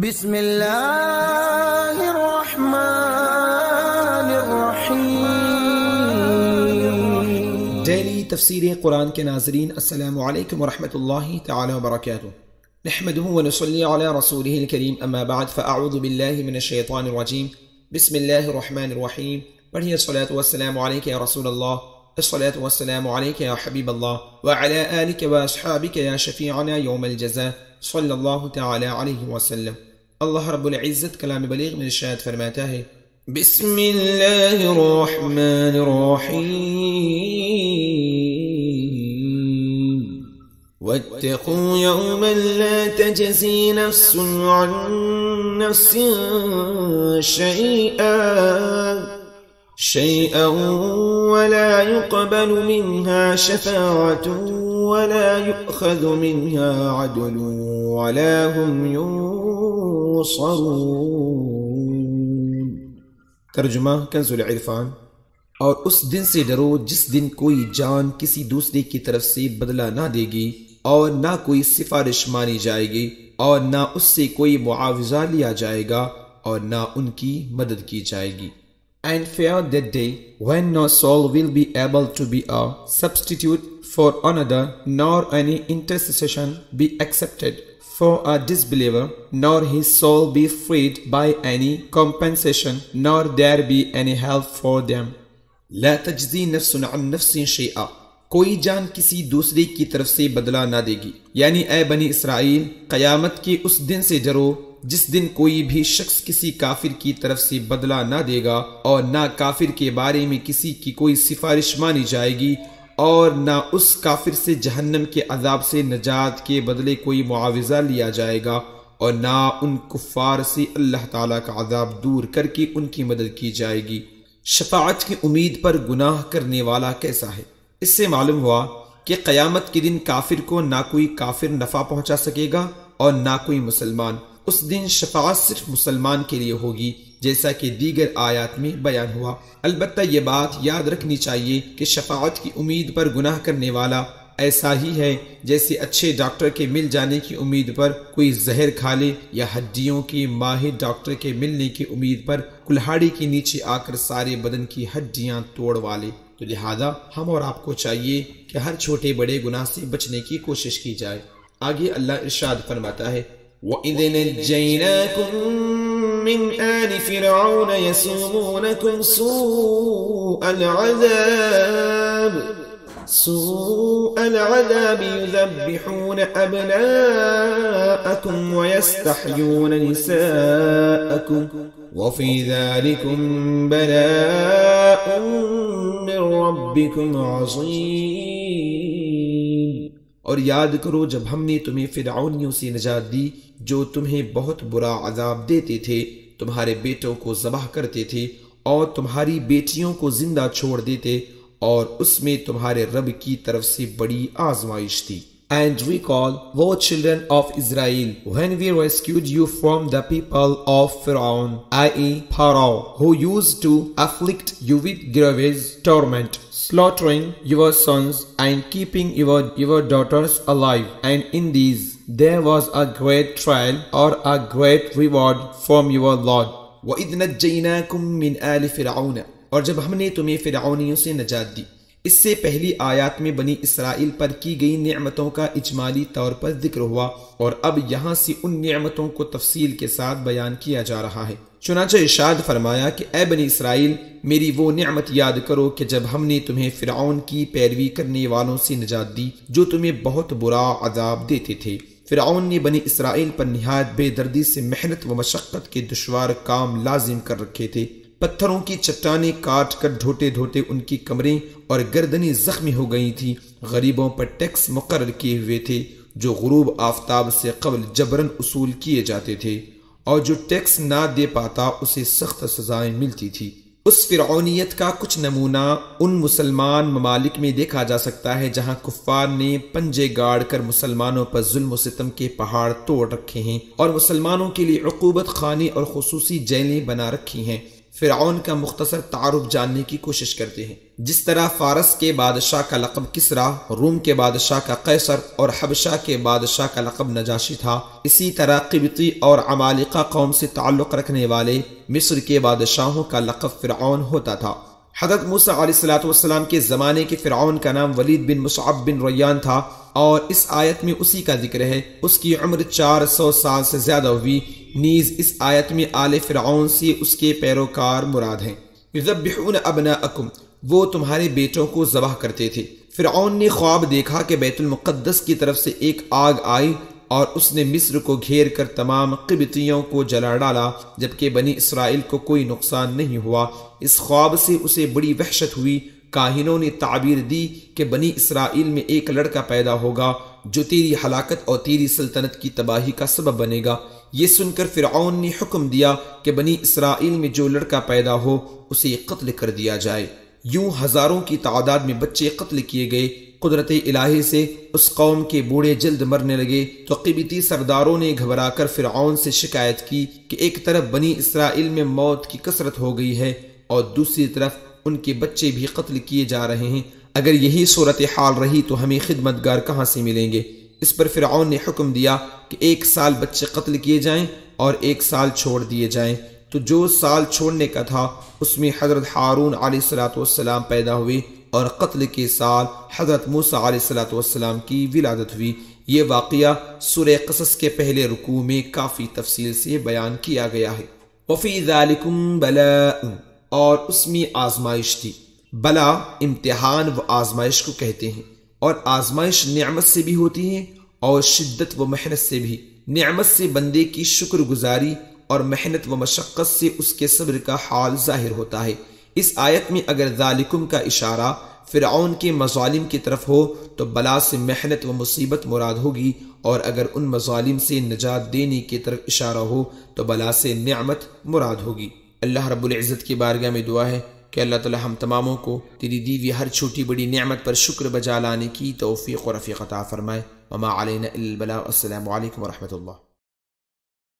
بسم اللہ الرحمن الرحیم۔ ڈیلی تفسیر قرآن کے ناظرین، السلام علیکم ورحمۃ اللہ تعالی وبرکاتہ۔ نحمده ونصلی علی رسوله الکریم، اما بعد فاعوذ باللہ من الشیطان الرجیم، بسم اللہ الرحمن الرحیم۔ پڑھیے الصلاۃ والسلام علیک یا رسول اللہ، الصلاۃ والسلام علیک یا حبیب اللہ، وعلی آلک واصحابک یا شفیعنا یوم الجزاء، صلی اللہ تعالی علیہ وسلم۔ اللہ رب العزت کلام بلیغ میں ارشاد فرماتا ہے، بسم اللہ الرحمن الرحیم، واتقوا یوما لا تجزی نفس عن نفس شیئا ولا يقبل منها شفاعة ولا يؤخذ منها عدل ولا هم ينصرون۔ ترجمہ کنز العرفان۔ اور اس دن سے ڈرو جس دن کوئی جان کسی دوسرے کی طرف سے بدلہ نہ دے گی، اور نہ کوئی سفارش مانی جائے گی، اور نہ اس سے کوئی معاوضہ لیا جائے گا، اور نہ ان کی مدد کی جائے گی۔ And fear that day when no soul will be able to be a substitute for another, nor any intercession be accepted for a disbeliever, nor his soul be freed by any compensation, nor there be any help for them. لا تجزی نفس عن نفس شیئا، کوئی جان کسی دوسرے کی طرف سے بدلہ نہ دے گی، یعنی اے بنی اسرائیل، قیامت کے اس دن سے ڈرو جس دن کوئی بھی شخص کسی کافر کی طرف سے بدلہ نہ دے گا، اور نہ کافر کے بارے میں کسی کی کوئی سفارش مانی جائے گی، اور نہ اس کافر سے جہنم کے عذاب سے نجات کے بدلے کوئی معاوضہ لیا جائے گا، اور نہ ان کفار سے اللہ تعالیٰ کا عذاب دور کر کے ان کی مدد کی جائے گی۔ شفاعت کی امید پر گناہ کرنے والا کیسا ہے؟ اس سے معلوم ہوا کہ قیامت کے دن کافر کو نہ کوئی کافر نفع پہنچا سکے گا اور نہ کوئی مسلمان۔ اس دن شفاعت صرف مسلمان کے لیے ہوگی، جیسا کہ دیگر آیات میں بیان ہوا۔ البتہ یہ بات یاد رکھنی چاہیے کہ شفاعت کی امید پر گناہ کرنے والا ایسا ہی ہے جیسے اچھے ڈاکٹر کے مل جانے کی امید پر کوئی زہر کھا لے، یا ہڈیوں کے ماہر ڈاکٹر کے ملنے کی امید پر کلہاڑی کے نیچے آ کر سارے بدن کی ہڈیاں توڑوا لے۔ تو لہذا ہم اور آپ کو چاہیے کہ ہر چھوٹے بڑے گناہ سے بچنے کی کوشش کی جائے۔ آگے اللہ ارشاد فرماتا ہے، وَإِذْ نَجَّيْنَاكُمْ مِنْ آلِ فِرْعَوْنَ يَسُومُونَكُمْ سُوءَ الْعَذَابِ يُذَبِّحُونَ أَبْنَاءَكُمْ وَيَسْتَحْيُونَ نِسَاءَكُمْ وَفِي ذَلِكُمْ بَلَاءٌ مِّن رَّبِّكُمْ عَظِيمٌ۔ اور یاد کرو جب ہم نے تمہیں فرعونیوں سے نجات دی جو تمہیں بہت برا عذاب دیتے تھے، تمہارے بیٹوں کو ذبح کرتے تھے اور تمہاری بیٹیوں کو زندہ چھوڑ دیتے، اور اس میں تمہارے رب کی طرف سے بڑی آزمائش تھی۔ And recall, O children of Israel, when we rescued you from the people of Pharaoh, i.e. Pharaoh, who used to afflict you with grievous torment, slaughtering your sons and keeping your daughters alive. And in these there was a great trial or a great reward from your Lord. وَإِذْ نَجَّيْنَاكُمْ مِنْ آلِ فِرْعَوْنَ، اور جب ہم نے تمہیں فرعونیوں سے نجات دی۔ اس سے پہلی آیات میں بنی اسرائیل پر کی گئی نعمتوں کا اجمالی طور پر ذکر ہوا، اور اب یہاں سے ان نعمتوں کو تفصیل کے ساتھ بیان کیا جا رہا ہے۔ چنانچہ ارشاد فرمایا کہ اے بنی اسرائیل، میری وہ نعمت یاد کرو کہ جب ہم نے تمہیں فرعون کی پیروی کرنے والوں سے نجات دی جو تمہیں بہت برا عذاب دیتے تھے۔ فرعون نے بنی اسرائیل پر نہایت بے دردی سے محنت و مشقت کے دشوار کام لازم کر رکھے تھے۔ پتھروں کی چٹانیں کاٹ کر ڈھوتے ڈھوتے ان کی کمریں اور گردنیں زخمی ہو گئی تھیں۔ غریبوں پر ٹیکس مقرر کیے ہوئے تھے جو غروب آفتاب سے قبل جبراً اصول کیے جاتے تھے، اور جو ٹیکس نہ دے پاتا اسے سخت سزائیں ملتی تھی۔ اس فرعونیت کا کچھ نمونہ ان مسلمان ممالک میں دیکھا جا سکتا ہے جہاں کفار نے پنجے گاڑ کر مسلمانوں پر ظلم و ستم کے پہاڑ توڑ رکھے ہیں، اور مسلمانوں کے لیے عقوبت خانے اور خصوصی جیلیں بنا رکھی ہیں۔ فرعون کا مختصر تعارف جاننے کی کوشش کرتے ہیں۔ جس طرح فارس کے بادشاہ کا لقب کسریٰ، روم کے بادشاہ کا قیصر اور حبشہ کے بادشاہ کا لقب نجاشی تھا، اسی طرح قبطی اور عمالقہ قوم سے تعلق رکھنے والے مصر کے بادشاہوں کا لقب فرعون ہوتا تھا۔ حضرت موسیٰ علیہ السلام کے زمانے کے فرعون کا نام ولید بن مصعب بن ریان تھا، اور اس آیت میں اسی کا ذکر ہے۔ اس کی عمر 400 سال سے زیادہ ہوئی۔ نیز اس آیت میں آل فرعون سے اس کے پیروکار مراد ہیں۔ یذبحون ابناءکم، وہ تمہارے بیٹوں کو ذبح کرتے تھے۔ فرعون نے خواب دیکھا کہ بیت المقدس کی طرف سے ایک آگ آئی اور اس نے مصر کو گھیر کر تمام قبطیوں کو جلا ڈالا، جبکہ بنی اسرائیل کو کوئی نقصان نہیں ہوا۔ اس خواب سے اسے بڑی وحشت ہوئی۔ کاہنوں نے تعبیر دی کہ بنی اسرائیل میں ایک لڑکا پیدا ہوگا جو تیری ہلاکت اور تیری سلطنت کی تباہی کا سبب بنے گا۔ یہ سن کر فرعون نے حکم دیا کہ بنی اسرائیل میں جو لڑکا پیدا ہو اسے قتل کر دیا جائے۔ یوں ہزاروں کی تعداد میں بچے قتل کیے گئے۔ قدرت الہی سے اس قوم کے بوڑھے جلد مرنے لگے تو قبطی سرداروں نے گھبرا کر فرعون سے شکایت کی کہ ایک طرف بنی اسرائیل میں موت کی کثرت ہو گئی ہے اور دوسری طرف ان کے بچے بھی قتل کیے جا رہے ہیں۔ اگر یہی صورتحال رہی تو ہمیں خدمتگار کہاں سے ملیں گے؟ اس پر فرعون نے حکم دیا کہ 1 سال بچے قتل کیے جائیں اور 1 سال چھوڑ دیے جائیں۔ تو جو سال چھوڑنے کا تھا اس میں حضرت ہارون علیہ السلام پیدا ہوئے، اور قتل کے سال حضرت موسیٰ علیہ السلام کی ولادت ہوئی۔ یہ واقعہ سورہ قصص کے پہلے رکوع میں کافی تفصیل سے بیان کیا گیا ہے۔ وفی ذالکم بلاء، اور اس میں آزمائش تھی۔ بلا امتحان و آزمائش کو کہتے ہیں، اور آزمائش نعمت سے بھی ہوتی ہے اور شدت و محنت سے بھی۔ نعمت سے بندے کی شکر گزاری اور محنت و مشقت سے اس کے صبر کا حال ظاہر ہوتا ہے۔ اس آیت میں اگر ذالکم کا اشارہ فرعون کے مظالم کی طرف ہو تو بلا سے محنت و مصیبت مراد ہوگی، اور اگر ان مظالم سے نجات دینے کی طرف اشارہ ہو تو بلا سے نعمت مراد ہوگی۔ اللہ رب العزت کی بارگاہ میں دعا ہے کہ اللہ تعالی ہم تماموں کو تیری دی ہوئی ہر چھوٹی بڑی نعمت پر شکر بجا لانے کی توفیق و رفیق عطا فرمائے۔ وما علینا الا البلاغ۔ السلام علیکم ورحمۃ اللہ۔